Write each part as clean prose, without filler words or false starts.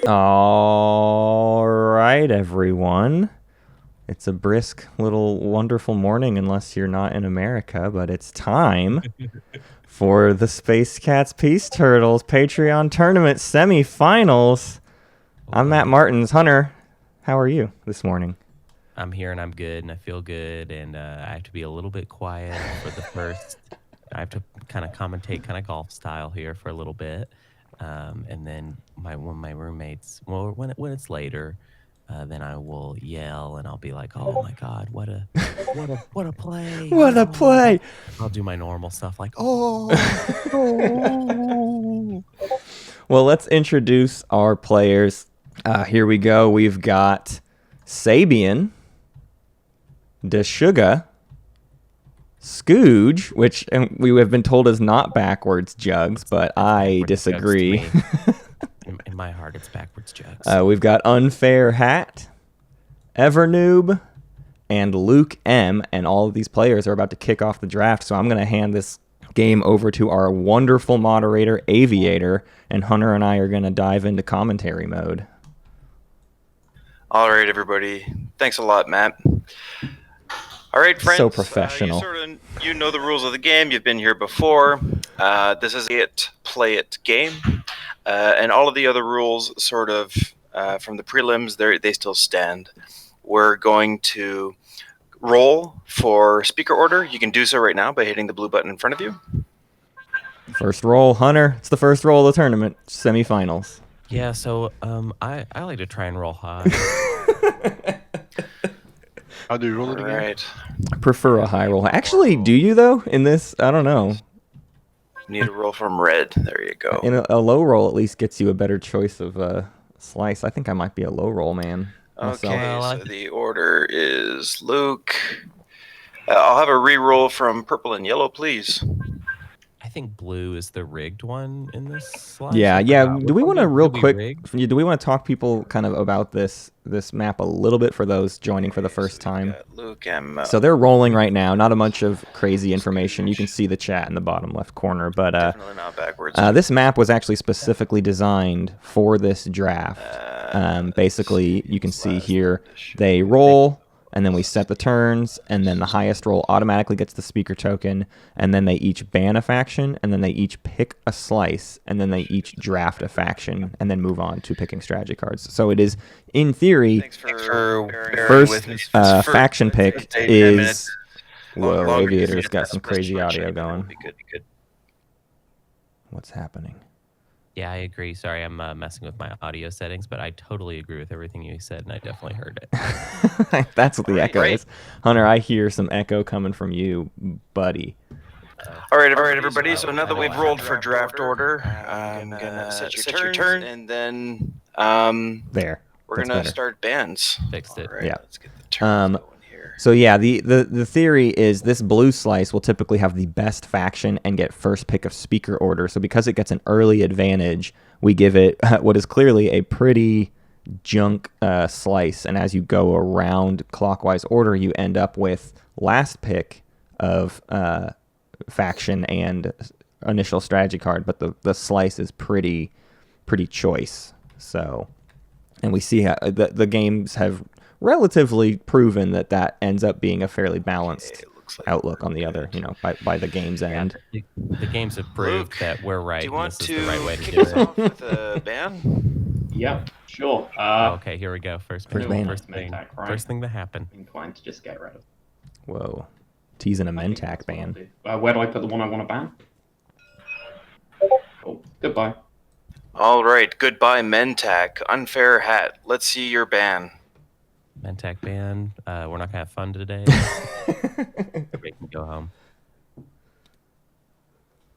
All right, everyone. It's a brisk little wonderful morning unless you're not in America, but it's time for the Space Cats Peace Turtles Patreon Tournament semifinals. I'm Matt Martins. Hunter, how are you this morning? I'm here and I'm good and I feel good and I have to be a little bit quiet for the first. I have to kind of commentate kind of golf style here for a little bit. And then when my roommates, well, when it's later, then I will yell and I'll be like, "Oh my God, what a play! What a play!" I'll do my normal stuff like, oh. Well, let's introduce our players. Here we go. We've got Sabien, Deshuga, Sguj, which we have been told is not backwards jugs, but I disagree. In my heart, it's backwards jugs. We've got Unfair Hat, Evernoob, and LukeM, and all of these players are about to kick off the draft, so I'm going to hand this game over to our wonderful moderator, Aviator, and Hunter and I are going to dive into commentary mode. All right, everybody. Thanks a lot, Matt. All right, friends. So professional. You know the rules of the game. You've been here before. This is a play it game. And all of the other rules sort of from the prelims, they still stand. We're going to roll for speaker order. You can do so right now by hitting the blue button in front of you. First roll, Hunter. It's the first roll of the tournament, semifinals. Yeah, so I like to try and roll high. How do you roll it again? Right. I prefer a high roll. Actually, do you though? In this, I don't know. Need a roll from red. There you go. In a low roll, at least gets you a better choice of slice. I think I might be a low roll man. Okay, so the order is Luke. I'll have a re-roll from purple and yellow, please. I think blue is the rigged one in this slide. Yeah. Do we want to real quick? Do we want to talk people kind of about this map a little bit for those joining for the first time? LukeM. So they're rolling right now. Not a bunch of crazy information. You can see the chat in the bottom left corner, but definitely not backwards. This map was actually specifically designed for this draft. Basically, you can see here they roll. And then we set the turns, and then the highest roll automatically gets the speaker token, and then they each ban a faction, and then they each pick a slice, and then they each draft a faction, and then move on to picking strategy cards. So it is, in theory, first faction pick is... Whoa, Aviator's got some crazy audio going. What's happening? Yeah, I agree. Sorry, I'm messing with my audio settings, but I totally agree with everything you said, and I definitely heard it. That's what the echo is. Hunter, I hear some echo coming from you, buddy. All right, everybody. So now that we've rolled for draft order, I'm going to set your turn, and then there. We're going to start bans. Fixed it. Right, yeah. Let's get the turns going. So yeah, the theory is this blue slice will typically have the best faction and get first pick of speaker order. So because it gets an early advantage, we give it what is clearly a pretty junk slice. And as you go around clockwise order, you end up with last pick of faction and initial strategy card. But the slice is pretty choice. So, and we see how the games have relatively proven that ends up being a fairly balanced outlook on the other, by the game's end. The games have proved that we're right. Do you want this is the right way to kick do us it. off with a ban? Yep, sure. Okay, here we go. First thing to happen. Inclined to just get rid of. Whoa, teasing a Mentac ban. Where do I put the one I want to ban? Oh, goodbye. All right, goodbye, Mentac. Unfair Hat. Let's see your ban. Mentac ban. We're not gonna have fun today. We can go home.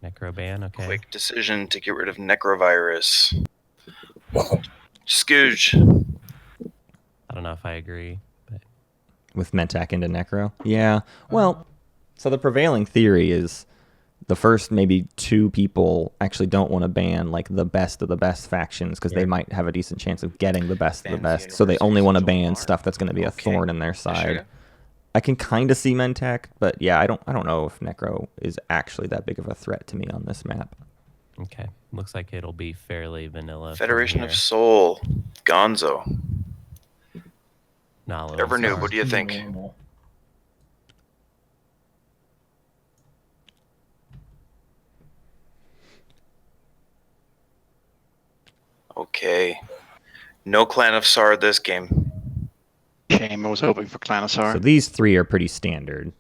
Necro ban. Okay. Quick decision to get rid of Necrovirus. Sguj. I don't know if I agree. But... With Mentac into Necro? Yeah. Well, so the prevailing theory is the first maybe two people actually don't want to ban like the best of the best factions because they might have a decent chance of getting the best of the best. So they only want to ban stuff that's going to be a thorn in their side. I can kind of see Mentak, but yeah, I don't know if Necro is actually that big of a threat to me on this map. Okay. Looks like it'll be fairly vanilla. from Federation here. of Soul, Gonzo. Nalu, Evernoob, sorry. what do you think? Normal. Okay. No Clan of Sar this game. Shame, I was hoping for So Clanosaur. these three are pretty standard.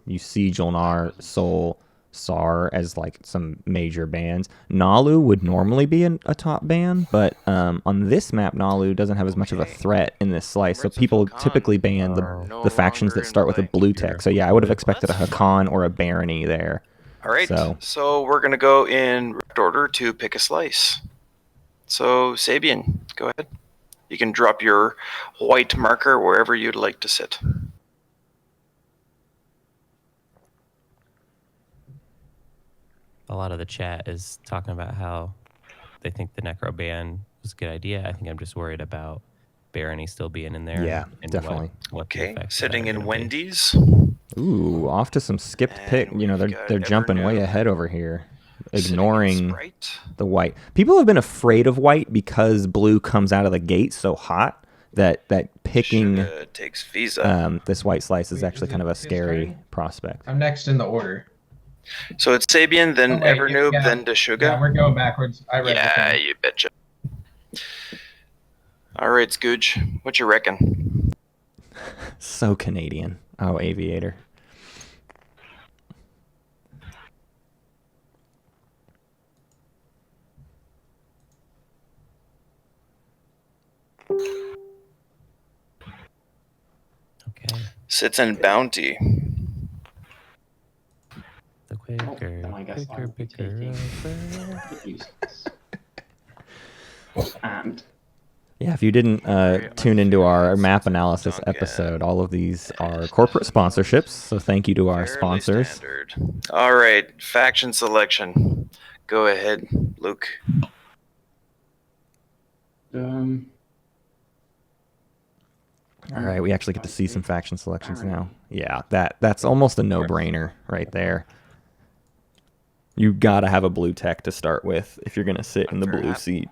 You see Jolnar, Soul, Sar as like some major bands. Nalu would normally be a top band, but on this map, Nalu doesn't have as much of a Okay. threat in this slice. So Mercs of people Hakan typically ban are no the factions longer that in start with a play. blue tech. So yeah, I would have expected a That's Hakan or a Barony there. All right. So- So we're going to go in direct order to pick a slice. So, Sabien, go ahead. You can drop your white marker wherever you'd like to sit. A lot of the chat is talking about how they think the Necro ban was a good idea. I think I'm just worried about Barony still being in there. Yeah, and definitely. What the Okay. effects of that Sitting are in gonna be. Wendy's. Ooh, off to some skipped pick. And You know, we've they're got jumping way Evernoob ahead over here, sitting in ignoring Sprite. the white. People have been afraid of white because blue comes out of the gate so hot that picking Suga takes Visa. this white slice is Wait, actually is kind it of a his scary turn? prospect. I'm next in the order. So it's Sabien, then Oh, wait, Evernoob, yeah. then Deshuga. Yeah, we're going backwards. I read Yeah, the thing. you betcha. All right, Sguj, what you reckon? So Canadian. Oh, Aviator. Okay. Sits in Bounty. The quicker, then I guess I quicker, will be picker taking- upper. Useless. And Yeah, if you didn't tune into our map analysis Duncan. episode, all of these are corporate sponsorships. So thank you to our Fairly sponsors. standard. All right, faction selection. Go ahead, Luke. All right, we actually get to see some faction selections now. Yeah, that's almost a no-brainer right there. You gotta have a blue tech to start with if you're gonna sit in the Fair blue enough. seat.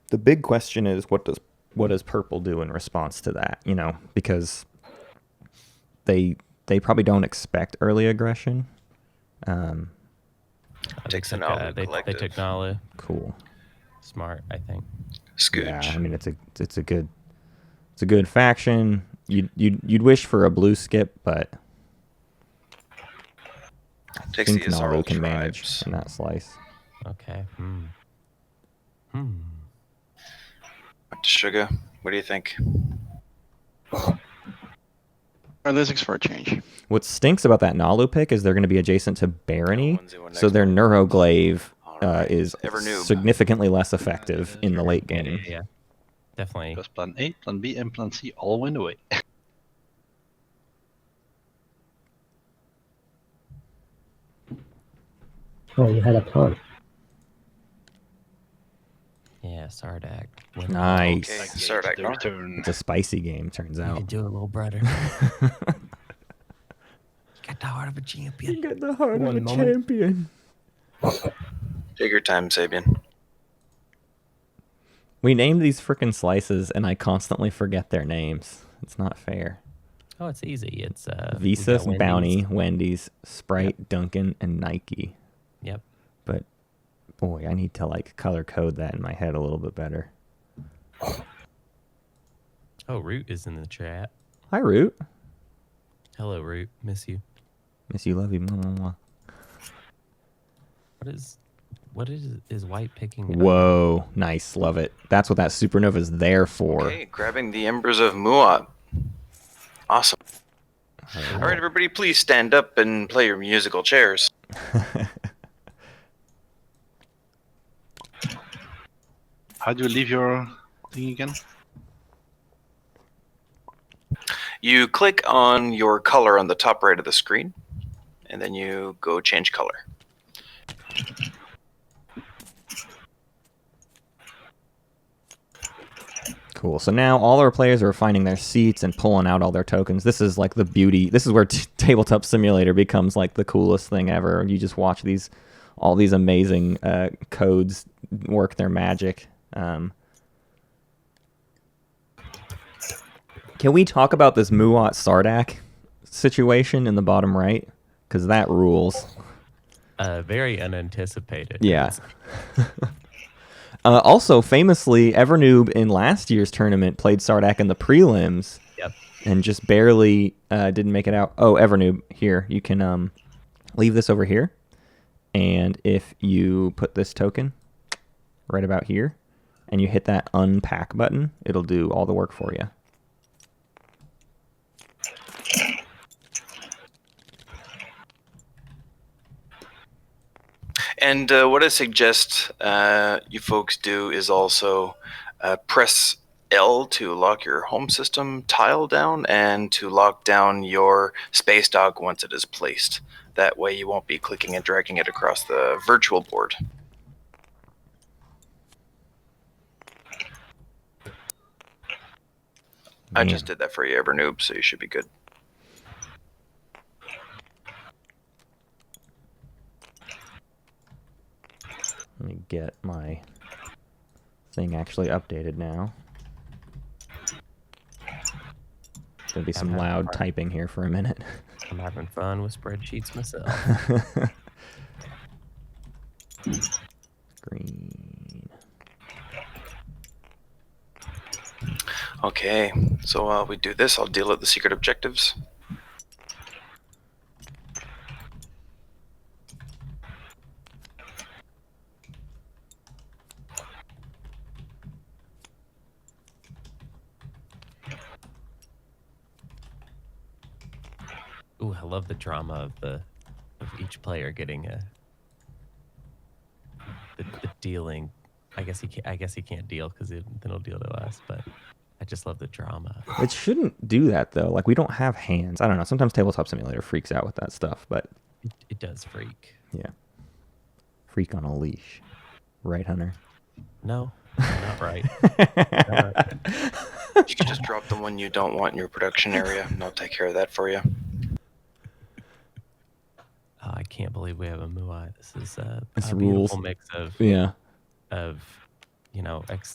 The big question is what does purple do in response to that? You know, because they probably don't expect early aggression. Takes They an took, Nalu they collective. took Nalu. Cool. Smart, I think. Scoot. Yeah, I mean it's a good faction. You'd wish for a blue skip, but I Takes think the Azarl Nalu can manage tribes. in that slice. Okay. Sugar, what do you think? Analytics for a change. What stinks about that Nalu pick is they're going to be adjacent to Barony, 1-0 so next their one. Neuroglaive All right, is Evernoob. significantly less effective in the late game. Yeah. Definitely. Because plan A, plan B, and plan C all went away. Oh, you had a ton. Yeah, Sardak. Nice. Okay, Like, start it's that their car. turn. It's a spicy game, turns You out. can do it, little brother. Got the heart of a champion. got the heart One moment. champion. Take your time, Sabien. We named these frickin' slices, and I constantly forget their names. It's not fair. Oh, it's easy. It's we Visa, got Wendy's. Bounty, Wendy's, Sprite, Dunkin', and Nike. Yep. But boy, I need to like color code that in my head a little bit better. Oh, Root is in the chat. Hi, Root. Hello, Root. Miss you. Miss you, love you. Mwah, mwah, mwah. What is white picking? up? Whoa, nice, love it. That's what that supernova is there for. Okay, grabbing the embers of Muat. Awesome. All right, everybody, please stand up and play your musical chairs. How do you leave your thing again? You click on your color on the top right of the screen, and then you go change color. Cool. So now all our players are finding their seats and pulling out all their tokens. This is like the beauty. This is where Tabletop Simulator becomes like the coolest thing ever. You just watch all these amazing codes work their magic. Can we talk about this Muat Sardak situation in the bottom right? Because that rules. Very unanticipated. Yeah. Also, famously, Evernoob in last year's tournament played Sardak in the prelims. Yep. And just barely didn't make it out. Oh, Evernoob, here. You can leave this over here. And if you put this token right about here, and you hit that unpack button, it'll do all the work for you. And what I suggest you folks do is also press L to lock your home system tile down and to lock down your space dog once it is placed. That way you won't be clicking and dragging it across the virtual board. I just did that for you, Evernoob, so you should be good. Let me get my thing actually updated now. Gonna be some loud typing here for a minute. I'm having fun with spreadsheets myself. Green. Okay, so while we do this, I'll deal with the secret objectives. Ooh, I love the drama of each player getting the dealing. I guess he can't deal because then he'll deal to us. But I just love the drama. It shouldn't do that though. Like, we don't have hands. I don't know. Sometimes Tabletop Simulator freaks out with that stuff, but It does freak. yeah, freak on a leash, right, Hunter? No, not right. Not right. You can just drop the one you don't want in your production area, and I'll take care of that for you. Oh, I can't believe we have a Muay. This is It's a rules. beautiful mix of Yeah.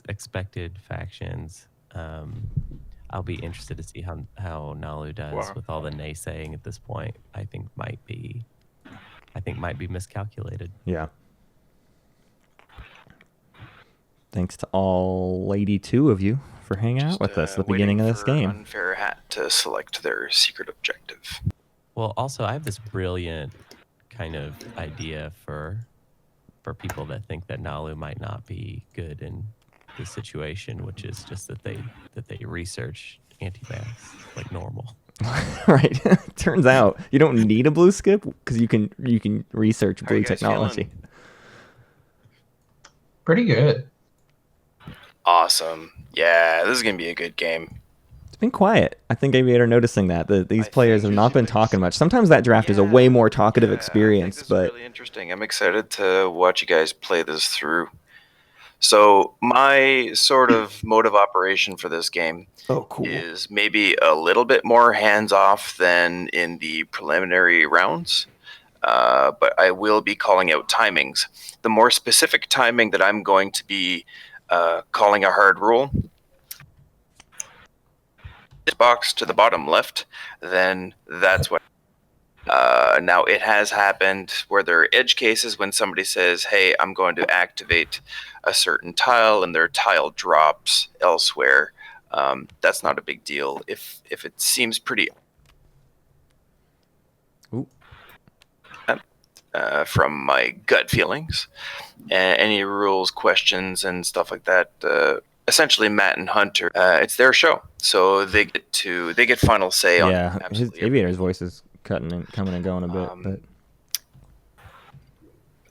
expected factions. I'll be interested to see how Nalu does with all the naysaying at this point. I think might be miscalculated. Yeah. Thanks to all 82 of you for hanging out with us at the beginning of this game. Unfair Hat to select their secret objective. Well, also I have this brilliant kind of idea for people that think that Nalu might not be good in this situation, which is just that they research anti-mass like normal. Right. Turns out you don't need a blue skip because you can research blue technology. feeling? Pretty good. Awesome. Yeah, this is going to be a good game. It's been quiet. I think Aviator noticing that these players have not been talking much. Sometimes that draft is a way more talkative experience, I think this but is really interesting. I'm excited to watch you guys play this through. So my sort of mode of operation for this game is maybe a little bit more hands-off than in the preliminary rounds, but I will be calling out timings. The more specific timing that I'm going to be calling a hard rule, this box to the bottom left, then that's what. Now, it has happened where there are edge cases when somebody says, hey, I'm going to activate a certain tile and their tile drops elsewhere. That's not a big deal. If it seems pretty from my gut feelings, any rules, questions, and stuff like that, essentially Matt and Hunter, it's their show. So they get final say on yeah, his absolutely Aviator's voice is coming and going a bit, but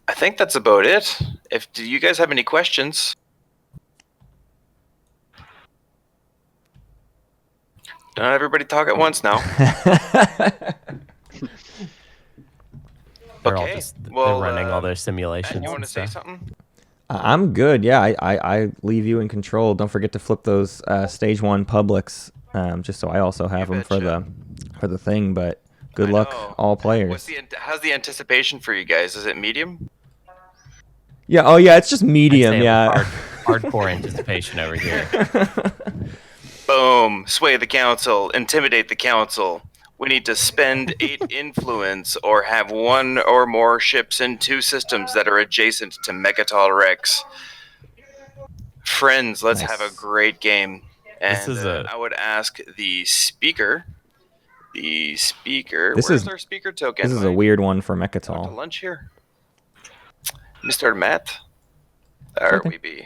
I think that's about it. Do you guys have any questions? Don't everybody talk at once now. They're all Okay, just well, they're running all their Matt, simulations. you want and to say stuff. something? I'm good. Yeah, I leave you in control. Don't forget to flip those stage 1 publics, just so I also have them for the thing. But good luck, all players. How's the anticipation for you guys? Is it medium? Yeah. Oh yeah, it's just I'd medium. say it Yeah. was hardcore anticipation over here. Boom! Sway the council. Intimidate the council. We need to spend 8 influence or have 1 or more ships in 2 systems that are adjacent to Mechatol Rex. Friends, let's have a great game. And This is I would ask the speaker. Where's our speaker token? This is a weird one for To Mechatol. lunch here, Mr. Matt. There we be.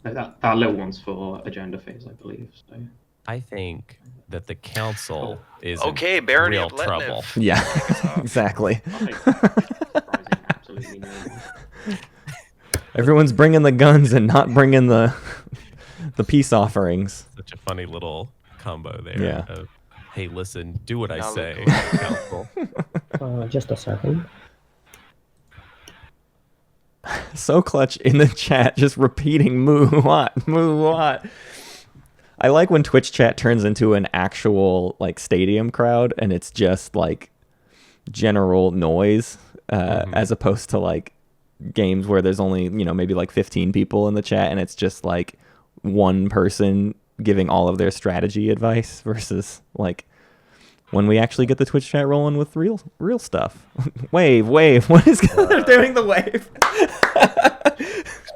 That little one's for agenda phase, I believe. So. I think that the council is Okay, in Barony real of Letnev. trouble. Yeah. Exactly. Surprising, absolutely normal. Everyone's bringing the guns and not bringing the peace offerings. Such a funny little combo there. Yeah. Of, hey, listen, do what I Now say, look. council. Just a second. So clutch in the chat, just repeating moo what, moo what. I like when Twitch chat turns into an actual like stadium crowd and it's just like general noise, as opposed to like games where there's only, maybe like 15 people in the chat and it's just like one person giving all of their strategy advice versus like when we actually get the Twitch chat rolling with real stuff. Wave, what is they're doing the wave.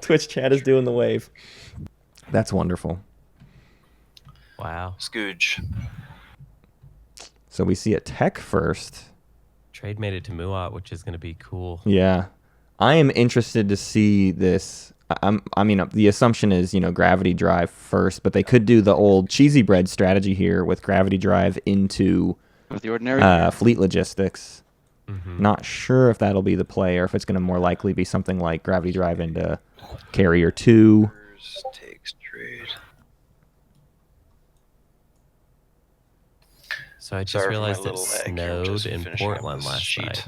Twitch chat is doing the wave. That's wonderful. Wow. Sguj. So we see a tech first. Trade made it to Muat, which is going to be cool. Yeah. I am interested to see this. I mean, the assumption is, gravity drive first, but they could do the old cheesy bread strategy here with gravity drive into With the ordinary. fleet logistics. Mm-hmm. Not sure if that'll be the play or if it's going to more likely be something like gravity drive into carrier 2. Takes trade. So I just Sorry for my realized it little lag here, I'm snowed just in finishing up Portland this last sheet. night.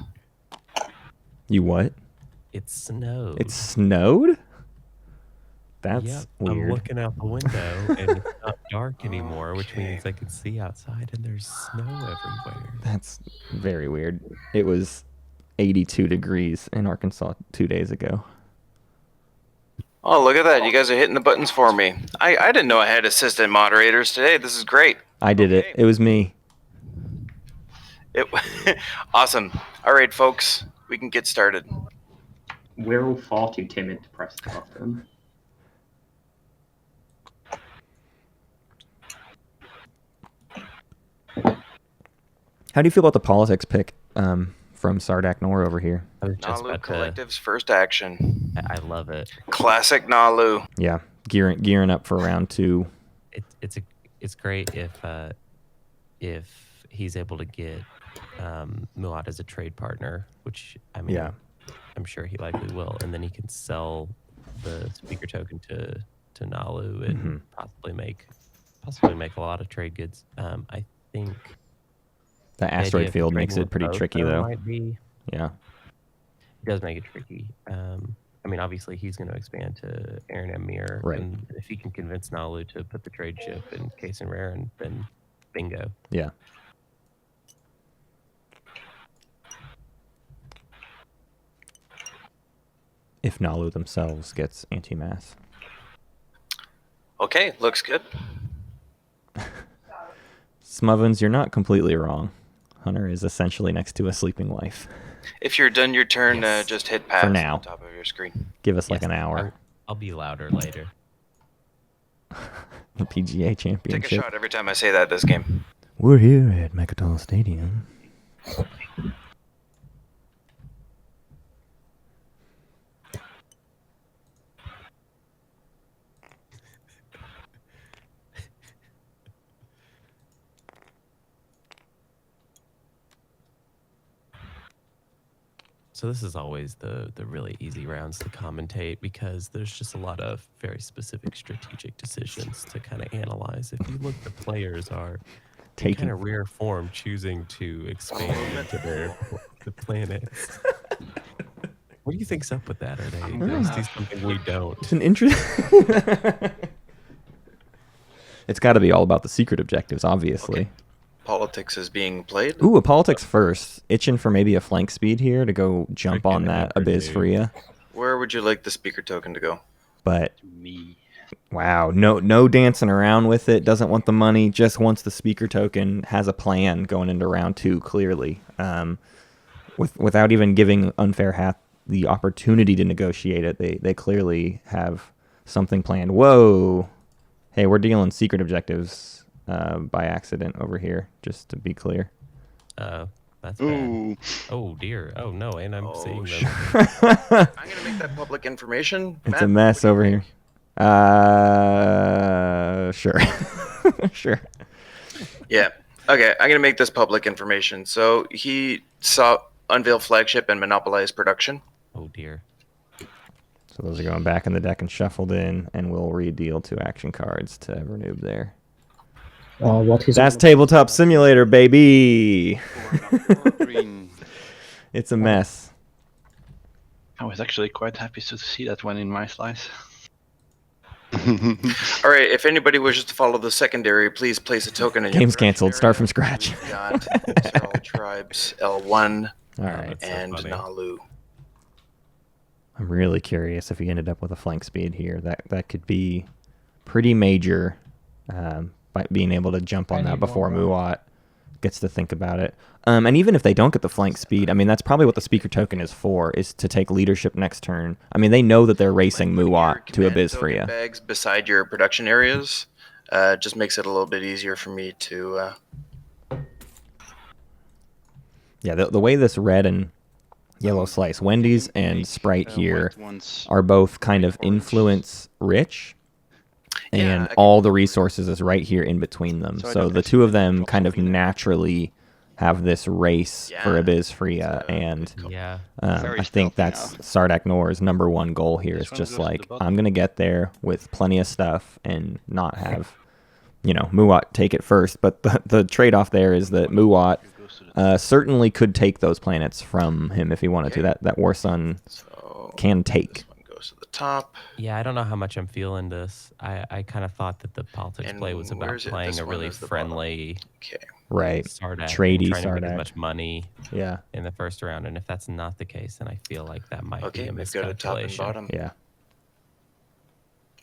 You what? It snowed. It snowed? That's Yep, weird. I'm looking out the window and it's not dark anymore, which means I can see outside and there's snow everywhere. That's very weird. It was 82 degrees in Arkansas 2 days ago. Oh, look at that. You guys are hitting the buttons for me. I didn't know I had assistant moderators today. This is great. I did it. It was me. Awesome. All right, folks. We can get started. We're all far too timid to press the button. How do you feel about the politics pick from Sardak Nor over here? I was just Nalu about to, Collective's first action. I love it. Classic Nalu. Yeah, gearing up for round 2. It's great if he's able to get Muat as a trade partner, which I mean, Yeah. I'm sure he likely will, and then he can sell the speaker token to Nalu and possibly make a lot of trade goods. I think The the asteroid idea of field trading makes it with pretty both, tricky though. Might be, Yeah. it does make it tricky. I mean, obviously he's going to expand to Aaron and Mir, Right. and if he can convince Nalu to put the trade ship in Case and Rare, and then bingo. Yeah. If Nalu themselves gets anti-mass. Okay, looks good. Smovins, you're not completely wrong. Hunter is essentially next to a sleeping wife. If you're done your turn, Yes. just hit pass now. on the top of your screen. Give us like Yes, an hour. I'll be louder later. The PGA Take a Championship. shot every time I say that this game. We're here at Mechatol Stadium. So this is always the really easy rounds to commentate because there's just a lot of very specific strategic decisions to kind of analyze. If you look, the players are in Taking kind of rare form choosing to expand into the planets. What do you think's up with that? Are they know. see something we don't? It's an interest. It's got to be all about the secret objectives, obviously. Okay. Politics is being played. Ooh, a politics first. Itching for maybe a flank speed here to go jump on Freaking that Evernoob. Abyss Freya. Where would you like the speaker token to go? But Me. wow, no dancing around with it. Doesn't want the money. Just wants the speaker token. Has a plan going into round 2. Clearly, without even giving Unfair Hat the opportunity to negotiate it, they clearly have something planned. Whoa, hey, we're dealing secret objectives by accident over here. Just to be clear. That's bad. Ooh. Oh dear. Oh no, and I'm seeing shit. them. I'm gonna make that public information. It's Matt, a mess what do you over think? here. Sure. Sure. Yeah. Okay, I'm gonna make this public information. So he saw unveil flagship and monopolize production. Oh dear. So those are going back in the deck and shuffled in, and we'll redeal 2 action cards to Evernoob there. What is That's it? Tabletop Simulator, baby! Green. It's a mess. I was actually quite happy to see that one in my slice. All right. If anybody wishes to follow the secondary, please place a token in your Game's production canceled. Start area. from scratch. We've got Several Tribes, L1, All right. that's so and funny. Nalu. I'm really curious if he ended up with a flank speed here. That could be pretty major, by being able to jump on I that need before more Muat gets to think about it. And even if they don't get the flank speed, I mean, that's probably what the speaker token is for, is to take leadership next turn. I mean, they know that they're racing Putting your Muat to command Abyss token Freya. bags beside your production areas just makes it a little bit easier for me to. Yeah, the way this red and yellow slice, Wendy's and Sprite here are both kind of influence rich, Yeah, and I can- all the resources is right here in between them. So I So don't the actually two of get them drops kind of from either. naturally have this race for Yeah, Abyss Freya, it's a and good call. Yeah. Very I think stealthy that's now. Sardak Nor's #1 goal here. This Is one just goes to the like, bottom. I'm gonna get there with plenty of stuff and not have, Muat take it first. But the trade-off there is that Muat certainly could take those planets from him if he wanted to. That War Sun So can take. this one goes to the top. Yeah, I don't know how much I'm feeling this. I kind of thought that the politics And play was about where's it? playing This a one really is the bottom. friendly Okay. Right. Sardak, and Tradey trying to make as Sardak. much money Yeah. in the first round. And if that's not the case, then I feel like that might be Okay, a we've got a top and miscalculation. bottom. Yeah.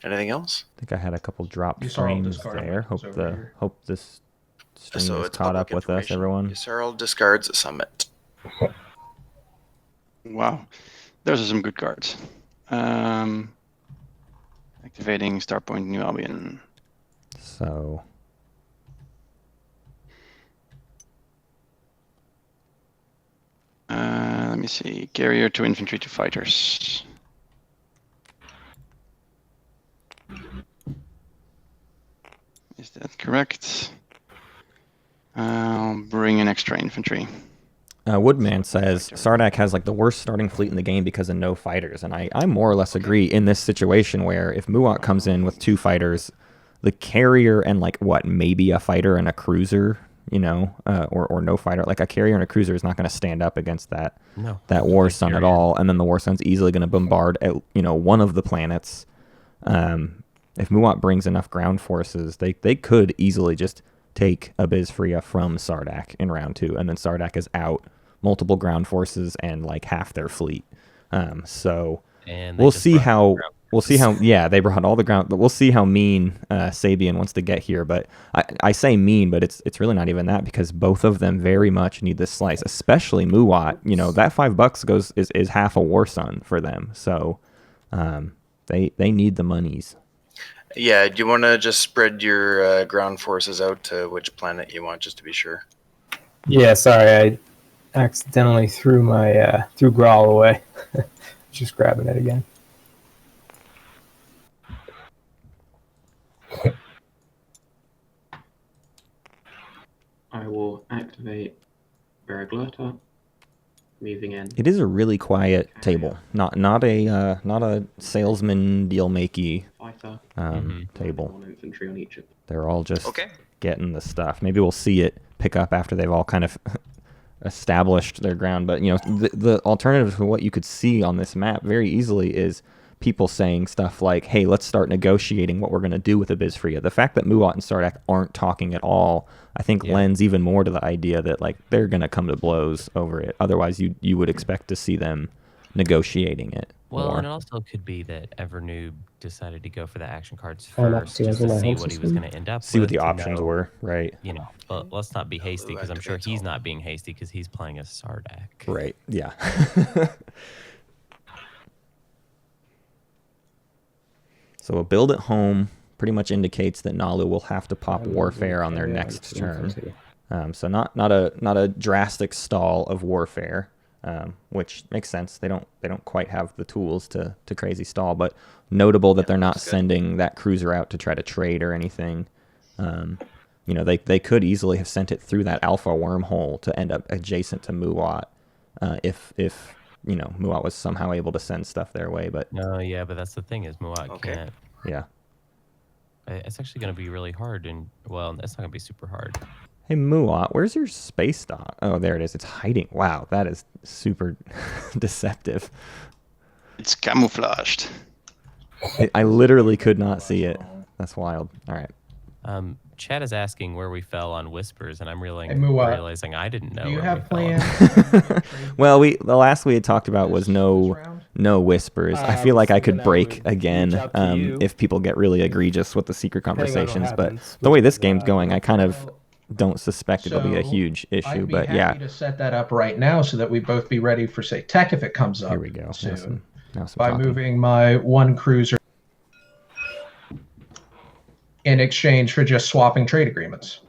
Anything else? I think I had a couple drop You saw all streams discard there. buttons over here. Hope this stream So is it's caught up public with us, information. everyone. Yssaril discards Summit. Wow. Those are some good cards. Activating Starpoint New Albion. So Let me see. Carrier to infantry to fighters. Is that correct? I'll bring an extra infantry. Woodman says Sardak has like the worst starting fleet in the game because of no fighters, and I more or less agree in this situation where if Muat comes in with 2 fighters, the carrier and like maybe a fighter and a cruiser, or no fighter, like a carrier and a cruiser is not going to stand up against that No. War the Sun at carrier. all, and then the War Sun's easily going to bombard one of the planets. If Muat brings enough ground forces, they could easily just take Abyss Freya from Sardak in round 2, and then Sardak is out multiple ground forces and like half their fleet. So And they we'll just see brought how ground we'll see how they brought all the ground, but we'll see how mean Sabien wants to get here. But I say mean, but it's really not even that, because both of them very much need this slice, especially Muat. That $5 is half a War Sun for them, so they need the monies. Yeah, do you want to just spread your ground forces out to which planet you want, just to be sure? Yeah, sorry, I accidentally threw my threw Grawl away. Just grabbing it again. I will activate Beragluta, moving in. It is a really quiet table, not a salesman deal makey Fighter. table. One infantry on each of them. They're all just Okay. getting the stuff. Maybe we'll see it pick up after they've all kind of established their ground. But the alternative to what you could see on this map very easily is people saying stuff like, hey, let's start negotiating what we're going to do with Abysfria. The fact that Muat and Sardak aren't talking at all, I think lends even more to the idea that like they're going to come to blows over it. Otherwise, you would expect to see them negotiating it. Well, more. and it also could be that Evernoob decided to go for the action cards Oh, no, first see, just as in to my see home what he was system. going to end up See what with. the to options know, were, right? But let's not be hasty because I'm sure activates he's all. not being hasty because he's playing as Sardak. Right, yeah. So a build at home pretty much indicates that Nalu will have to pop Warfare on their next turn. So not a drastic stall of Warfare, which makes sense. They don't quite have the tools to crazy stall, but notable that they're not sending that cruiser out to try to trade or anything. They could easily have sent it through that alpha wormhole to end up adjacent to Muat, if Muat was somehow able to send stuff their way. But No, yeah, but that's the thing is Muat can't. yeah. It's actually going to be really hard, and well, it's not going to be super hard. Hey Muat, where's your space dock? Oh, there it is. It's hiding. Wow, that is super deceptive. It's camouflaged. I literally could not see it. That's wild. All right. Chad is asking where we fell on Whispers, and I'm Hey, Muat, realizing I didn't know. Do you where have we fell on plans? Well, the last we had talked about was no whispers. I feel like I could break again if people get really egregious with the secret conversations. But the way this game's going, I kind of don't suspect it'll be a huge issue. I'd be But happy yeah, to set that up right now so that we both be ready for say tech if it comes up. here we go. Soon. Now some By talking. moving my one cruiser in exchange for just swapping trade agreements.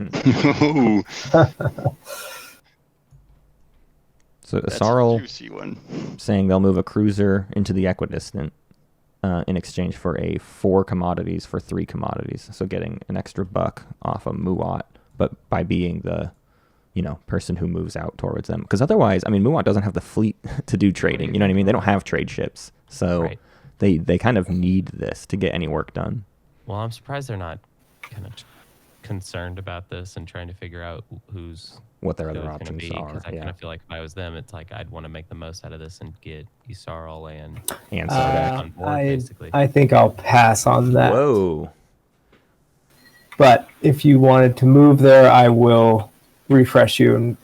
Ooh, So that's a Asarl juicy one. saying they'll move a cruiser into the equidistant in exchange for 4 commodities for 3 commodities. So getting an extra buck off of Muat, but by being the person who moves out towards them. Because otherwise, I mean, Muat doesn't have the fleet to do trading. You know what I mean? They don't have trade ships. So Right. they kind of need this to get any work done. Well, I'm surprised they're not kind of concerned about this and trying to figure out What their who other it's gonna options be, are. because I Yeah. kind of feel like if I was them, it's like I'd want to make the most out of this and get Isarl and And Sardak. on board, basically. I think I'll pass on that. Whoa. But if you wanted to move there, I will refresh you and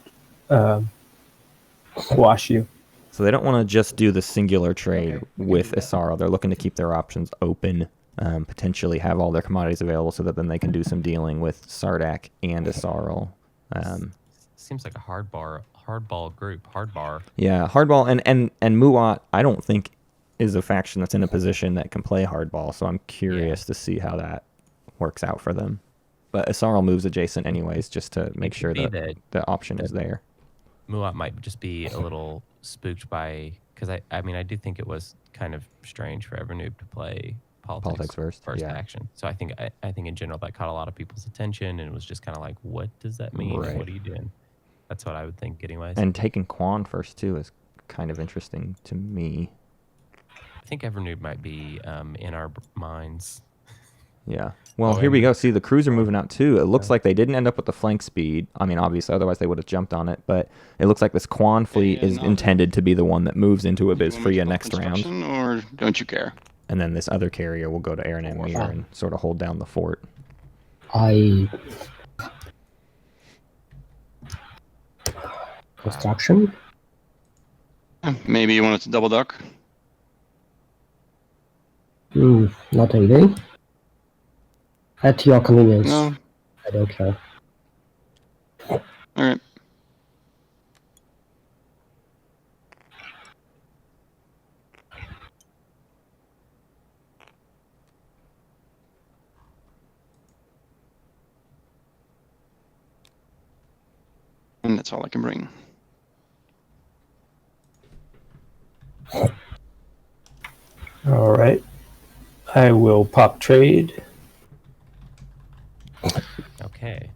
wash you. So they don't want to just do the singular trade with Isarl. They're looking to keep their options open, potentially have all their commodities available so that then they can do some dealing with Sardak and Isarl. Seems like a hardball group. Hardbar. Yeah, hardball and Muat, I don't think is a faction that's in a position that can play hardball. So I'm curious to see how that works out for them. But Isarl moves adjacent anyways, just to make sure that the option is there. Muat might just be a little spooked by, because I mean I do think it was kind of strange for Evernoob to play politics first, yeah. action. So I think in general that caught a lot of people's attention, and it was just kind of like, what does that mean? Right. What are you doing? That's what I would think, anyways. And taking Quan first too is kind of interesting to me. I think Evernoob might be in our minds. Yeah. Well, here we go. See, the cruiser moving out too. It looks like they didn't end up with the flank speed. I mean, obviously, otherwise they would have jumped on it. But it looks like this Quan fleet is intended to be the one that moves into Abysfria next round. Or don't you care? And then this other carrier will go to Aaron and Mir and sort of hold down the fort. Construction? Maybe you wanted to double dock. Not really. At your convenience. No. I don't care. All right. And that's all I can bring. All right. I will pop trade. Okay,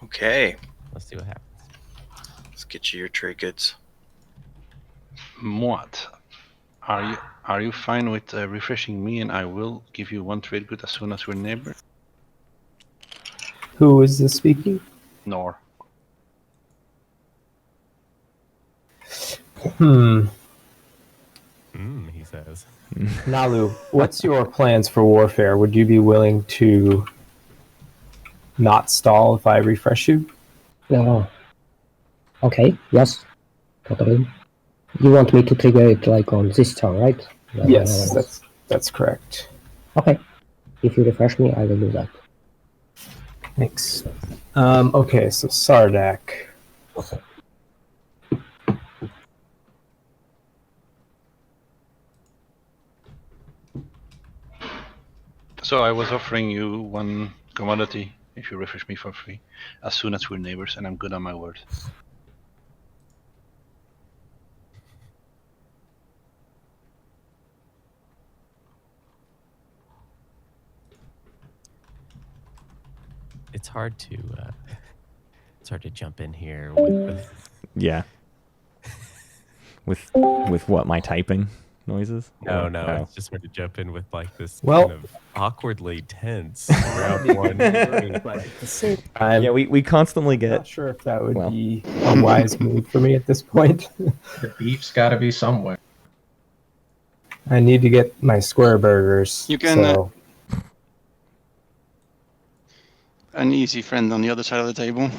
Okay, let's see what happens. let's get you your trade goods. What? Are you fine with refreshing me, and I will give you 1 trade good as soon as we're neighbor? Who is this speaking? Nor. He says. Nalu, what's your plans for warfare? Would you be willing to not stall if I refresh you? No. Okay, yes. Totally. You want me to trigger it like on this turn, right? Yes, that's correct. Okay. If you refresh me, I will do that. Thanks. Okay, so Sardak. So I was offering you one commodity if you refresh me for free, as soon as we're neighbors, and I'm good on my word. It's hard to jump in here with Yeah. With what, my typing noises? no, Oh. it's just hard to jump in with like this Well- kind of awkwardly tense round one. But at the same time, Yeah, we constantly I'm get. not sure if that would well. be a wise move for me at this point. The beef's got to be somewhere. I need to get my square burgers. You can, So an easy friend on the other side of the table.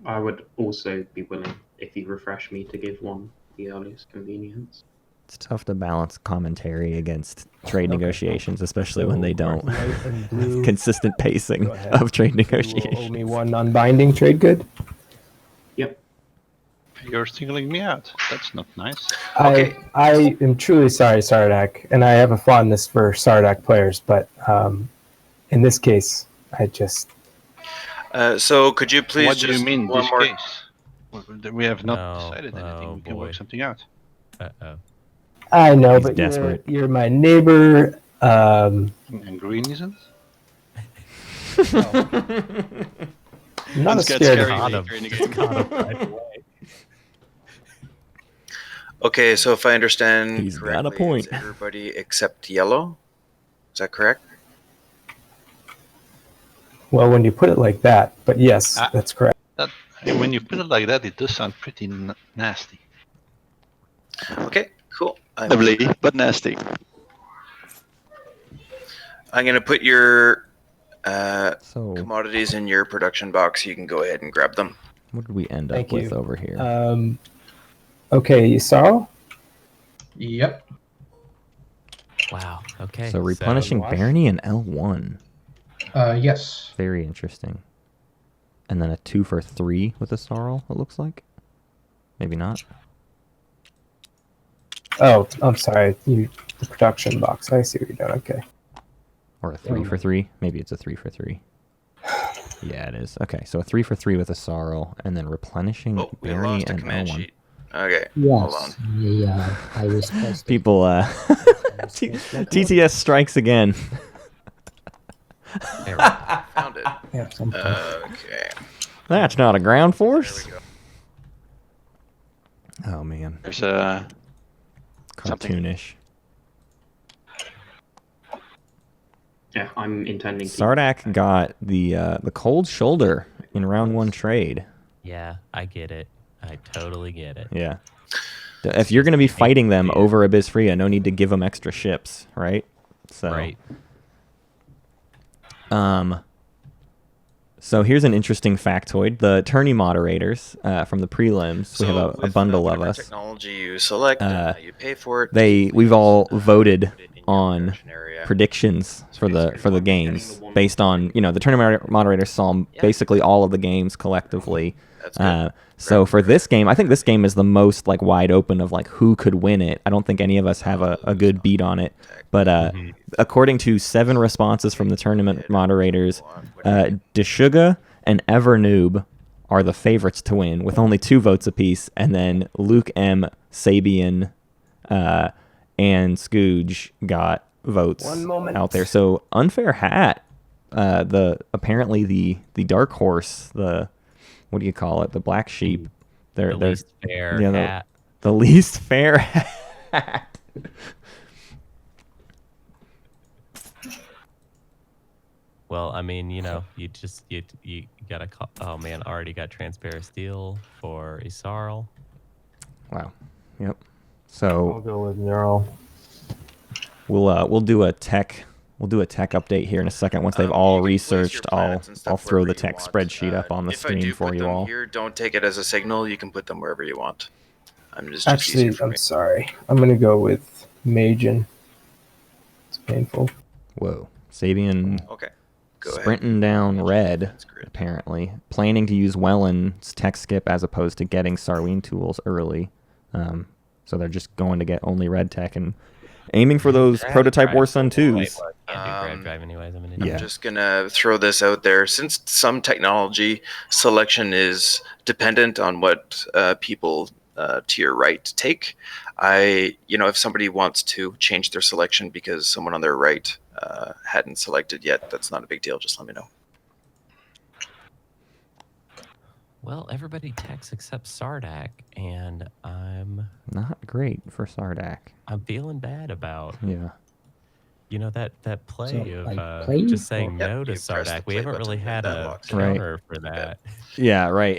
I would also be willing, if you refresh me, to give one the earliest convenience. It's tough to balance commentary against trade Okay. negotiations, especially when they don't. white and blue. Consistent pacing Go ahead. of trade You will owe negotiations. me one non-binding trade good. Yep. You're singling me out. That's not nice. Okay. I am truly sorry, Sardak, and I have a fondness for Sardak players, but in this case, I just So could you please What do just you mean one this more? case? We have not Oh, decided anything. oh, We can boy. work something out. Uh-oh. I know, He's but desperate. you're my neighbor. And green isn't? I'm not Let's as get scared scary of later in the game. Okay, so if I understand He's got a correctly, point. it's everybody except yellow. Is that correct? Well, when you put it like that, but yes, Ah. that's correct. When you put it like that, it does sound pretty nasty. Okay, cool. Lovely, but nasty. I'm gonna put your So, commodities in your production box. You can go ahead and grab them. what did we end up Thank with you. over here? Okay, Sorrow? Yep. Wow. Okay. so, replenishing wash. Barney and L1. Yes. Very interesting. And then a 2 for 3 with a Sorrel, it looks like. Maybe not. Oh, I'm sorry. The production box. I see what you're doing. Okay. Or a 3 for 3. Maybe it's a 3 for 3. Yeah, it is. Okay, so a 3 for 3 with a Sorrel, and then replenishing Oh, we Barney lost a and command L1. sheet. Okay, hold on. Yes. Yeah, I misplaced it. People, TTS strikes again. There we go. Found it. Yeah, something. Okay, That's not a ground there force. we go. Oh, man. There's something. Cartoonish. Yeah, I'm intending to. Sardak got the cold shoulder in round 1 trade. Yeah, I get it. I totally get it. Yeah. If you're going to be fighting them over Abyss Fria, no need to give them extra ships, right? So, Right. So here's an interesting factoid. The tourney moderators from the prelims, we have a with bundle of whatever us. technology you select, you pay for it. We've all voted Put it in your on production area. predictions for the games based on, the tournament moderators saw basically all of the games collectively. That's good. So for this game, I think this game is the most like wide open of like who could win it. I don't think any of us have a good beat on it. But according to 7 responses from the tournament moderators, Deshuga and Evernoob are the favorites to win with only 2 votes apiece, and then LukeM, Sabien, and Sguj got votes One moment. out there. So Unfair Hat, apparently the dark horse, what do you call it? The black sheep. The least fair yeah, hat. the least fair hat. Well, I mean, you gotta call. Oh man, already got transparent steel for Isarl. Wow. Yep. I'll So go with neural. we'll do a tech update here in a second. Once they've all You can place your researched, planets and I'll stuff throw wherever the you tech want. spreadsheet up on the If I stream do for put you them all. here, don't take it as a signal. You can put them wherever you want. Just easier Actually, for I'm me. sorry. I'm gonna go with Majin. It's painful. Whoa. Sabien Okay. Go ahead. sprinting down red, That's great. apparently. Planning to use Welland's tech skip as opposed to getting Sarween tools early. So they're just going to get only red tech and aiming for those prototype War Sun 2s. Can't do grab drive anyways. I'm an idiot. Yeah. I'm just gonna throw this out there. Since some technology selection is dependent on what people to your right take, if somebody wants to change their selection because someone on their right hadn't selected yet, that's not a big deal. Just let me know. Well, everybody techs except Sardak, and I'm Not great for Sardak. feeling bad about Yeah. that play So, of like, play? just saying Yep, no to you press the Sardak. We play haven't really button, had and that a locks it. Right. counter for that. Yeah, right.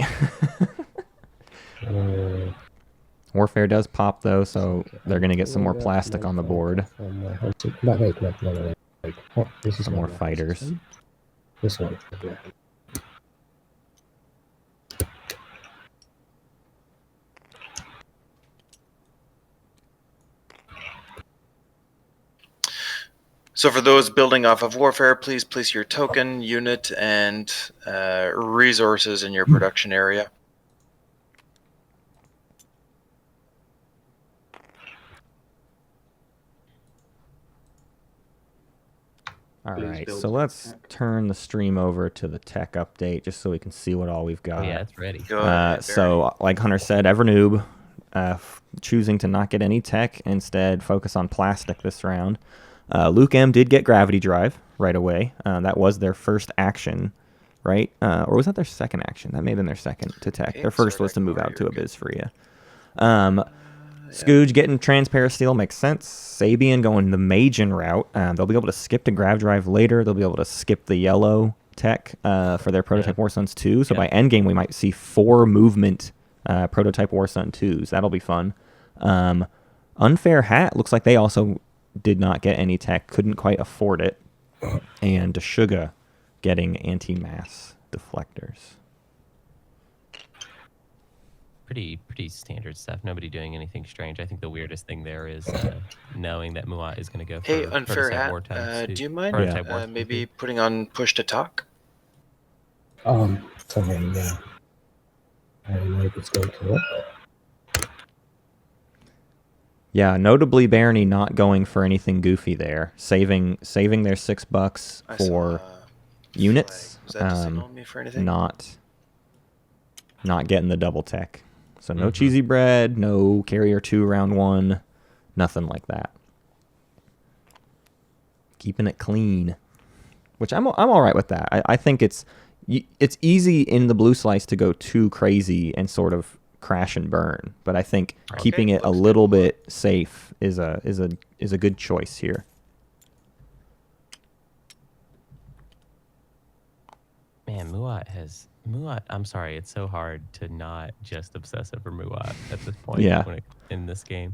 Uh, Warfare does pop, though, so they're going to get some more plastic on the board. But wait. Oh, this is Some not more my fighters. system. This one. So for those building off of Warfare, please place your token, unit, and resources in your production area. All Please right, build so let's tech. turn the stream over to the tech update just so we can see what all we've got. Oh yeah, it's ready. Go ahead, So, like Hunter said, Evernoob choosing to not get any tech, instead focus on plastic this round. LukeM did get Gravity Drive right away. That was their first action, right? Or was that their second action? That may have been their second to tech. Okay, Their first sorry, was to move Warrior, out to good. Abysfuria. Sguj getting Transparasteel makes sense. Sabien going the Majin route. They'll be able to skip to Grav Drive later. They'll be able to skip the yellow tech for their Prototype War Suns 2. So by endgame, we might see 4 movement Prototype War Sun 2s. That'll be fun. Unfair Hat looks like they also did not get any tech. Couldn't quite afford it. And Deshuga getting anti-mass deflectors. Pretty standard stuff. Nobody doing anything strange. I think the weirdest thing there is knowing that Muat is going to go for Hey, Unfair Prototype Hat, War Times do 2. you mind Prototype War Times maybe 2. putting on push to talk? Sorry, yeah. I don't know if it's going to work. Yeah, notably Barony not going for anything goofy there, saving their $6 I for saw, units, flag. Was that to signal me for anything? not getting the double tech. So no cheesy bread, no carrier 2 round 1, nothing like that. Keeping it clean, which I'm all right with that. I think it's easy in the blue slice to go too crazy and sort of crash and burn, but I think keeping it a looks little good. bit safe is a good choice here. Man, Muat, I'm sorry, it's so hard to not just obsess over Muat at this point in this game,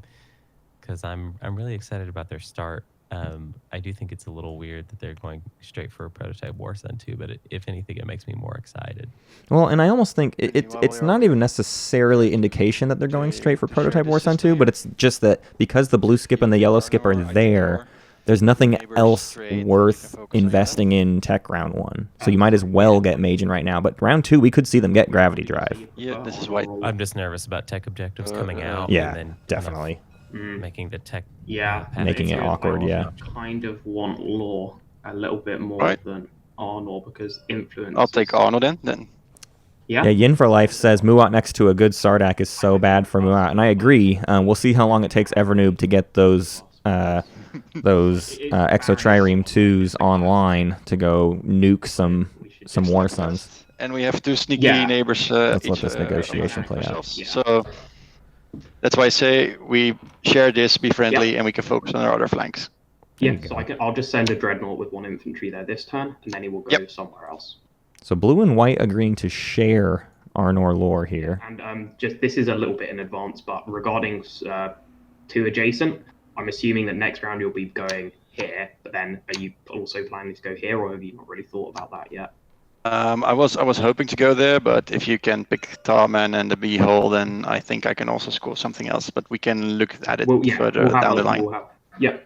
because I'm really excited about their start. I do think it's a little weird that they're going straight for a Prototype War Sun 2, but if anything, it makes me more excited. Well, and I almost think it's not even necessarily indication that they're going straight for Prototype War Sun 2, but it's just that because the blue skip and the yellow skip are there, there's nothing else worth investing in tech round 1. So you might as well get Majin right now. But round 2, we could see them get Gravity Drive. Yeah, this is why. I'm just nervous about tech objectives coming out. Yeah, and then definitely. making the tech. Yeah, Making it awkward, yeah. Kind of want law a little bit more Right. than Arnor because influence. I'll take Arno then. Yeah. Yeah, Yin for Life says Muat next to a good Sardak is so bad for Muat, and I agree. We'll see how long it takes Evernoob to get those Exotrireme 2s online to go nuke some War Suns. And we have 2 sneaky neighbors. Let's let each, this negotiation play out. ourselves. So that's why I say we share this, be friendly, and we can focus on our other flanks. Yeah, so I'll just send a Dreadnought with 1 infantry there this turn, and then he will go somewhere else. So blue and white agreeing to share Arnor lore here. And just this is a little bit in advance, but regarding two adjacent, I'm assuming that next round you'll be going here. But then, are you also planning to go here, or have you not really thought about that yet? I was hoping to go there, but if you can pick Tarman and the Beehole, then I think I can also score something else. But we can look at it further down the line. Yeah,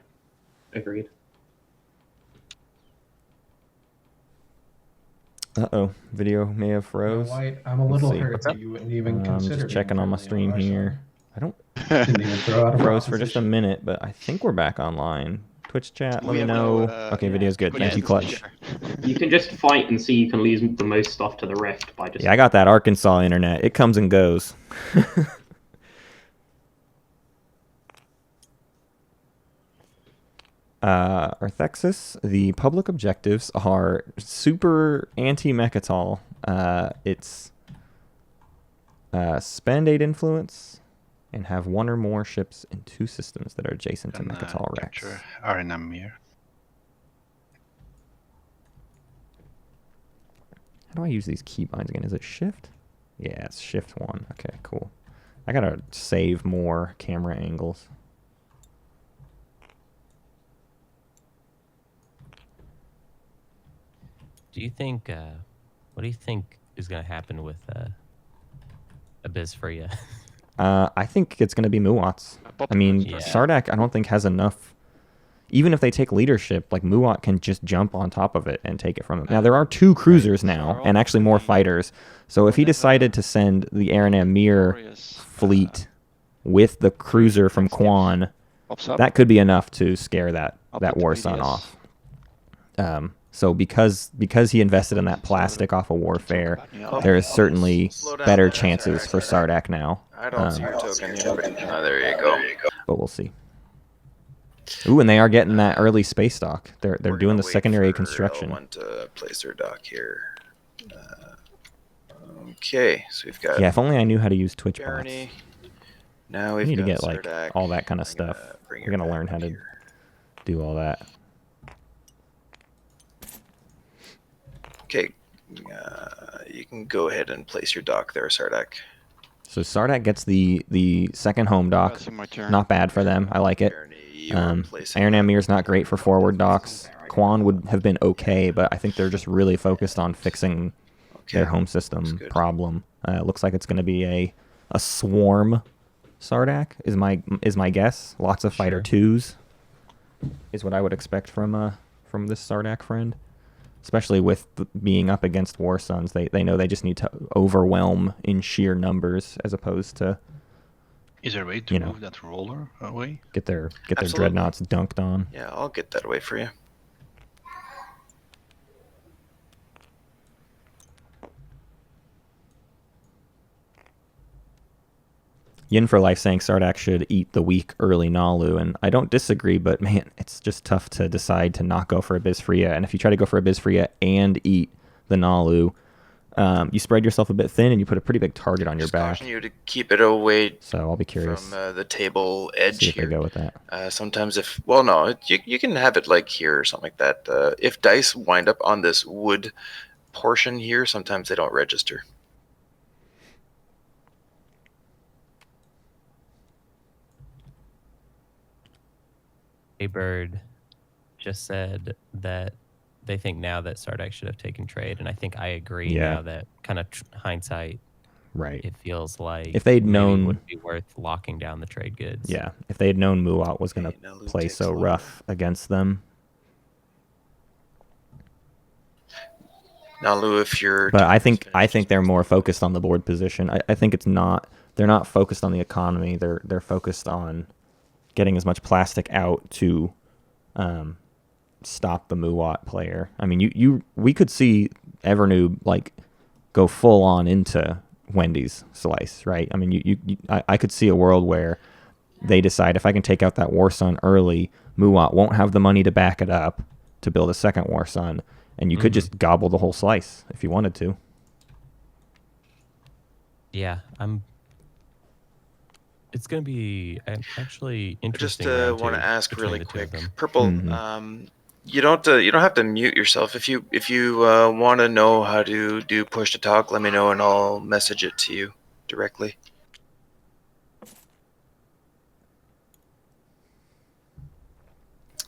agreed. Uh-oh, video may have froze. White, I'm a little hurt that you wouldn't even consider. Just checking on my stream here. I don't Didn't even throw out a froze for just a minute, but I think we're back online. Twitch chat, let me know. Okay, video's good. Thank you, Clutch. You can just fight and see you can lose the most stuff to the Rift by just... Yeah, I got that Arkansas internet. It comes and goes. Arthexis, the public objectives are super anti-Mechatol. It's spend 8 influence and have 1 or more ships in 2 systems that are adjacent to Mechatol Rex. Capture Arenamir. How do I use these keybinds again? Is it shift? Yeah, it's shift 1. Okay, cool. I gotta save more camera angles. Do you think, what do you think is going to happen with Abyss Freya? I think it's going to be Muwat's. I mean, Sardak, I don't think has enough. Even if they take leadership, like Muwat can just jump on top of it and take it from him. Now, there are 2 cruisers now, and actually more fighters. So if he decided to send the Aranamir fleet with the cruiser from Quan, that could be enough to scare that War Sun off. So because he invested in that plastic off of Warfare, there is certainly better chances for Sardak now. I don't see your token here, but there you go. But we'll see. Ooh, and they are getting that early space dock. They're doing the secondary construction. Want to place their dock here. Okay, so we've got. Yeah, if only I knew how to use Twitch bots. Now we need to get like all that kind of stuff. We're gonna learn how to do all that. Okay, you can go ahead and place your dock there, Sardak. So Sardak gets the second home dock. Not bad for them. I like it. Airnamir's not great for forward docks. Quan would have been okay, but I think they're just really focused on fixing their home system problem. Looks like it's going to be a swarm Sardak is my guess. Lots of fighter 2s is what I would expect from this Sardak friend. Especially with being up against War Suns, they know they just need to overwhelm in sheer numbers as opposed to. Is there a way to move that roller away? Get their dreadnoughts dunked on. Yeah, I'll get that away for you. Yin for Life saying Sardak should eat the weak early Nalu, and I don't disagree, but man, it's just tough to decide to not go for Abyss Freya, and if you try to go for Abyss Freya and eat the Nalu, you spread yourself a bit thin and you put a pretty big target on your back. Caution you to keep it away. So I'll be curious from the table edge. See if here. they go with that. Sometimes you can have it like here or something like that. If dice wind up on this wood portion here, sometimes they don't register. Bird just said that they think now that Sardak should have taken trade, and I think I agree now that kind of hindsight, right? It feels like if they'd known it would be worth locking down the trade goods. Yeah, if they had known Muwat was going to play so rough against them. Now, Lou, if you're... But I think they're more focused on the board position. I think it's not... They're not focused on the economy. They're focused on getting as much plastic out to stop the Muwat player. I mean, we could see Evernoob like go full on into Wendy's slice, right? I mean, I could see a world where they decide if I can take out that War Sun early, Muwat won't have the money to back it up to build a second War Sun, and you could just gobble the whole slice if you wanted to. Yeah, it's going to be actually interesting. I just want to ask really quick. Purple, You don't have to mute yourself. If you want to know how to do push to talk, let me know and I'll message it to you directly.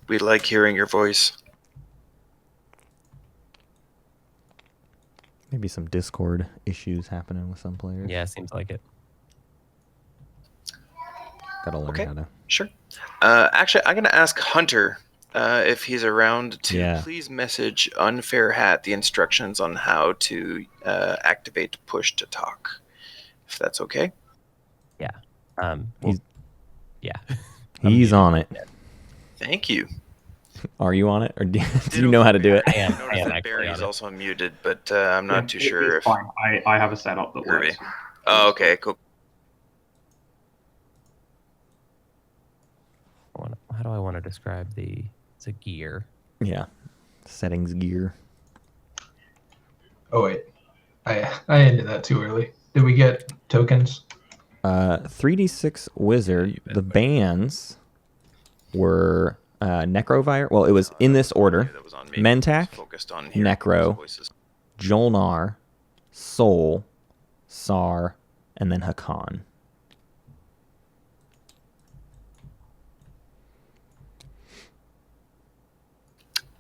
We like hearing your voice. Maybe some Discord issues happening with some players. Yeah, seems like it. Gotta learn how to. Sure. Actually, I'm gonna ask Hunter if he's around to please message Unfair Hat the instructions on how to activate push to talk, if that's okay. Yeah. Yeah. He's on it. Thank you. Are you on it, or do you know how to do it? I am. Barry's also muted, but I'm not too sure if. Fine. I have a setup that works. Oh, okay, cool. How do I want to describe it's a gear? Yeah, settings gear. Oh wait, I ended that too early. Did we get tokens? 3d6 wizard. The bands were Necrovire. Well, it was in this order: Mentak, Necro, Jolnar, Soul, Sar, and then Hakan.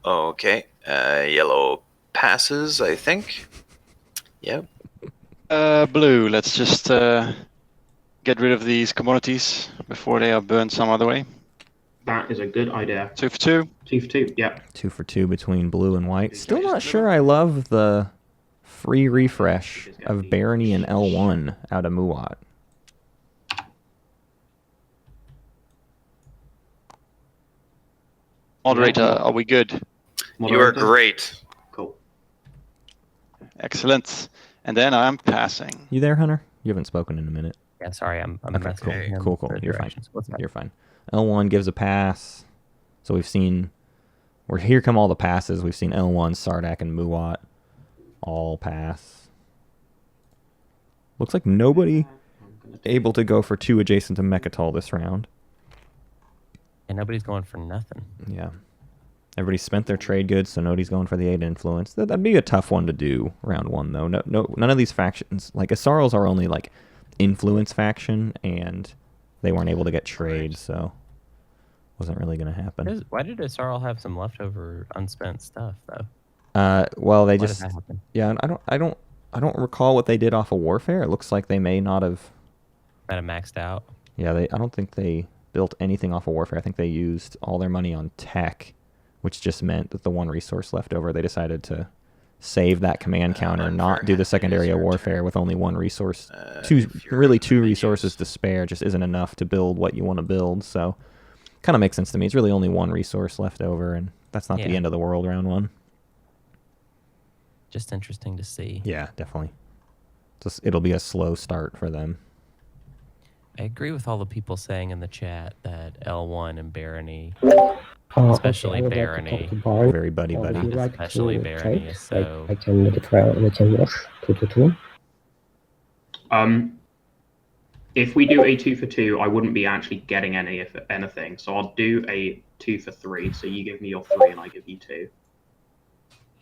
Okay, yellow passes, I think. Yep. Blue, let's just get rid of these commodities before they are burned some other way. That is a good idea. 2 for 2. 2 for 2, yeah. 2 for 2 between blue and white. Still not sure I love the free refresh of Barony and L1 out of Muat. Moderator, are we good? You are great. Cool. Excellent. And then I'm passing. You there, Hunter? You haven't spoken in a minute. Yeah, sorry, I'm Okay, messaging him cool. for You're fine. directions. What's that? You're fine. L1 gives a pass. So we've seen... Here come all the passes. We've seen L1, Sardak, and Muat all pass. Looks like nobody able to go for 2 adjacent to Mechatol this round. And nobody's going for nothing. Yeah. Everybody spent their trade goods, so nobody's going for the 8 influence. That'd be a tough one to do round 1, though. No, none of these factions... Like, Asarl's our only, like, influence faction, and they weren't able to get trade, so... Wasn't really going to happen. Why did Asarl have some leftover unspent stuff, though? Well, they Why just... did that happen? Yeah, I don't recall what they did off of Warfare. It looks like they may not have... Might have maxed out. Yeah, I don't think they built anything off of Warfare. I think they used all their money on tech, which just meant that the one resource left over, they decided to save that command counter, not do the secondary of Warfare with only one resource. Two resources to spare just isn't enough to build what you want to build, so kind of makes sense to me. It's really only one resource left over, and that's not the end of the world round 1. Just interesting to see. Yeah, definitely. It'll be a slow start for them. I agree with all the people saying in the chat that L1 and Barony, Okay, especially I would Barony, like to talk to Barony. Very buddy. Would you like especially to Barony trade? is so... I can make it well, we can wash 2-2. If we do a 2 for 2, I wouldn't be actually getting anything. So I'll do a 2 for 3. So you give me your 3 and I give you 2.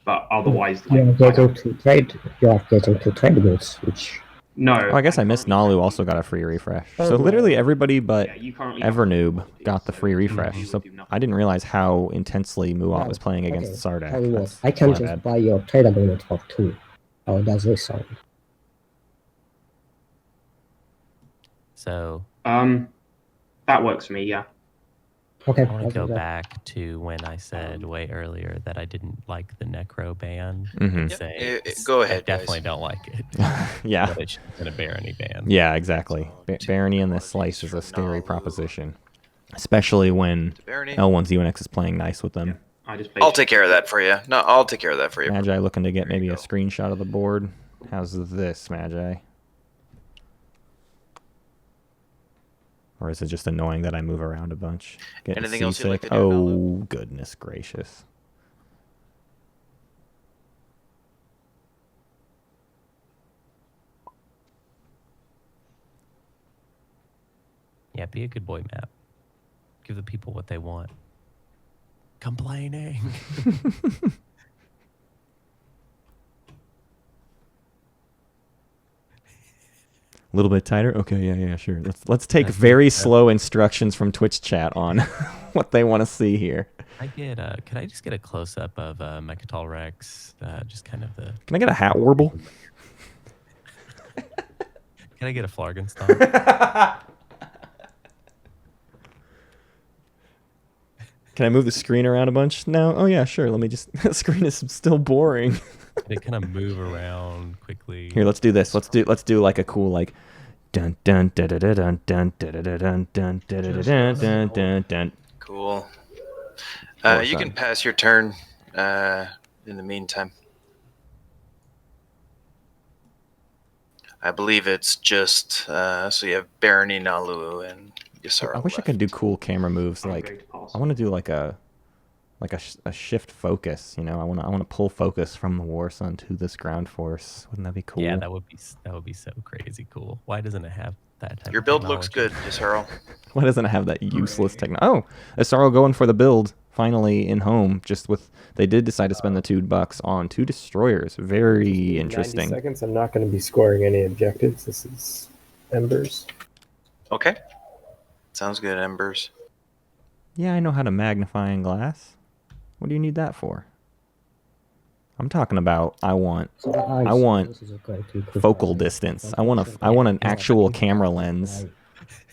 But otherwise, You are getting to trade. You are getting to trade goods, which. No. Oh, I guess I missed Nalu also got a free refresh. So literally everybody but Evernoob got the free refresh. So I didn't realize how intensely Muat was playing against Sardak. I can just buy your trade agreement for 2. How does this sound? So... that works for me, yeah. Okay. I want to go back to when I said way earlier that I didn't like the Necro ban. And say, go ahead, I definitely don't like it. Yeah. But it should have been a Barony ban. Yeah, exactly. Barony in this slice is a scary proposition. Especially when L1's UNX is playing nice with them. I'll take care of that for you. No, I'll take care of that for you. Magi looking to get maybe a screenshot of the board. How's this, Magi? Or is it just annoying that I move around a bunch? Getting Anything else you'd like seasick? to do, Oh, goodness gracious. Yeah, be a good boy, Matt. Give the people what they want. complaining. A little bit tighter. Okay, yeah, sure. Let's take very slow instructions from Twitch chat on what they want to see here. Could I just get a close up of Mechatol Rex? Just kind of the. Can I get a hat warble? Can I get a Flargenstock? Can I move the screen around a bunch now? Oh yeah, sure. Let me just. The screen is still boring. They kind of move around quickly. Here, let's do this. Let's do like a cool like. Dun dun dun dun dun dun dun dun dun dun dun dun dun dun. Cool. You can pass your turn. In the meantime, I believe it's just so you have Barony, Nalu, and Yssaril. I wish I could do cool camera moves. Like I want to do like a shift focus. You know, I want to pull focus from the War Sun to this ground force. Wouldn't that be cool? Yeah, that would be so crazy cool. Why doesn't it have that type Your of build looks technology? good, Yssaril. Why doesn't it have that useless technology? Oh, Yssaril going for the build finally in home. They did decide to spend the $2 on 2 destroyers. Very interesting. 90 seconds. I'm not going to be scoring any objectives. This is Embers. Okay. Sounds good, Embers. Yeah, I know how to magnifying glass. What do you need that for? I'm talking about I want focal distance. I want an actual camera lens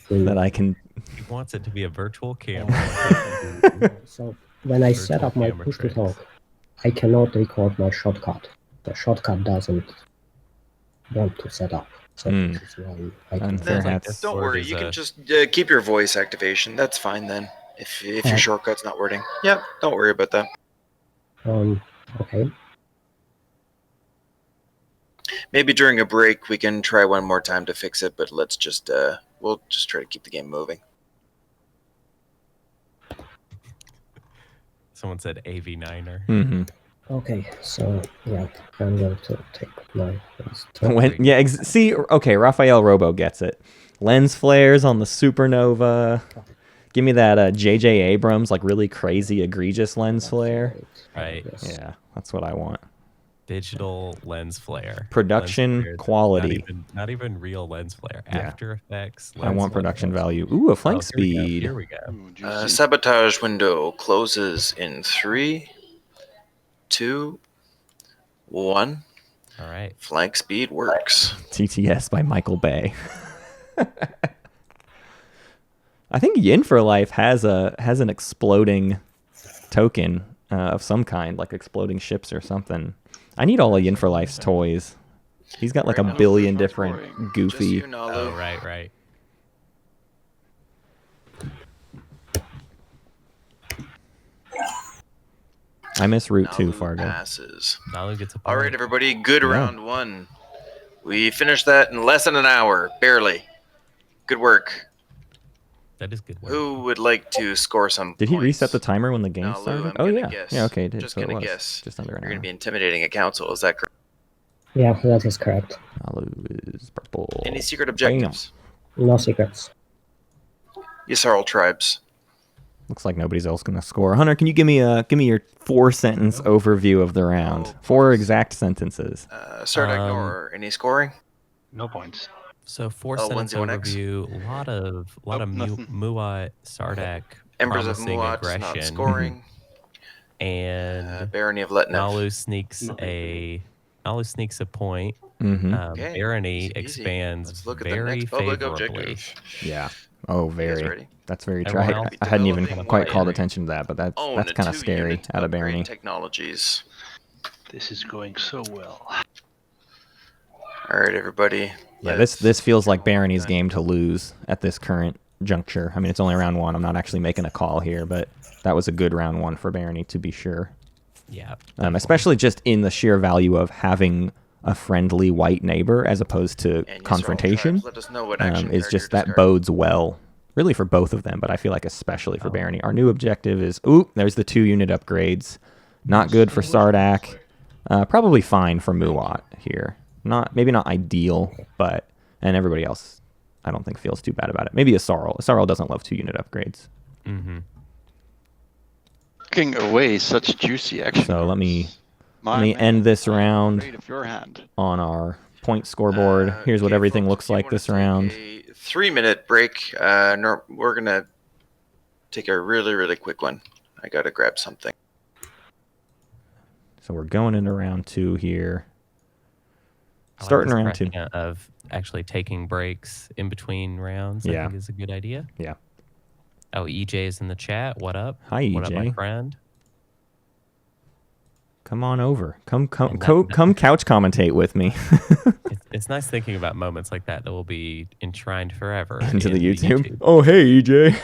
that I can. He wants it to be a virtual camera. So when I set up my push to talk, I cannot record my shortcut. The shortcut doesn't want to set up. So this is why I can. Don't worry, you can just keep your voice activation. That's fine then. If your shortcut's not working. Yep, don't worry about that. Okay. Maybe during a break we can try one more time to fix it, but let's just we'll just try to keep the game moving. Someone said AV9er. Mm-hmm. Okay, so yeah, I'm going to take my see, okay, Raphael Robo gets it. Lens flares on the Supernova. Give me that J.J. Abrams, like really crazy, egregious lens flare. Right. Yeah, that's what I want. Digital lens flare. Production lens flare, quality. Not even real lens flare. Yeah. After Effects. I want production value. Ooh, a flank speed. Here we go. Sabotage window closes in 3, 2, 1. All right. Flank speed works. TTS by Michael Bay. I think Yin for Life has an exploding token of some kind, like exploding ships or something. I need all of Yin for Life's toys. He's got like a billion different goofy. Oh, right. I miss Route 2, Nalu Fargo. Passes. Nalu gets a All right, everybody. Good round 1. We finished that in less than an hour, barely. Good work. That is good work. Who would like to score some Did he points? reset the timer when the game started? Oh yeah. Guess. Yeah, okay, it did. Just So it gonna was guess. just under an You're hour. gonna be intimidating a council. Is that correct? Yeah, that is correct. Nalu is purple. Any secret objectives? No secrets. Yssaril tribes. Looks like nobody's else gonna score. Hunter, can you give me your 4-sentence overview of the round? 4 exact sentences. Sardagnor, any scoring? No points. So 4-sentence overview. A lot of Muat, Sardak, Embers of promising Muat aggression, not scoring. And Barony of Letnev. Nalu sneaks a point. Mm-hmm. Okay, Barony it's easy. expands Let's look at the very next public favorably. objective. Yeah. Oh, You guys very. ready? That's very true. Everyone else I hadn't even developing quite called one. attention to that, but that's Own kind of 2 scary unit out of upgrade Barony. Technologies. This is going so well. All right, everybody. Yeah, this feels like Barony's game to lose at this current juncture. I mean, it's only round 1. I'm not actually making a call here, but that was a good round 1 for Barony to be sure. Yeah. Especially just in the sheer value of having a friendly white neighbor as opposed to And confrontation. Yssaril tribes, let us know what action Is card just you're that bodes well, really for both of them, but I feel like especially for Barony. Our new objective is, there's the 2 unit upgrades. Not good for Sardak. Probably fine for Muat here. Maybe not ideal, and everybody else I don't think feels too bad about it. Maybe Yssaril. Yssaril doesn't love 2 unit upgrades. Mm-hmm. tucking away such juicy action. So let me My end this round afraid of your hand. on our point scoreboard. Here's what everything folks, looks if you like wanna this take round. A 3-minute break. We're gonna take a really, really quick one. I gotta grab something. So we're going into round 2 here. I like Starting this round 2. precedent of actually taking breaks in between rounds. I think is a good idea. Yeah. Oh, EJ is in the chat. What up? Hi, EJ. What up, my friend? Come on over. Come couch commentate with me. It's nice thinking about moments like that will be enshrined forever into the YouTube. Oh, hey, EJ.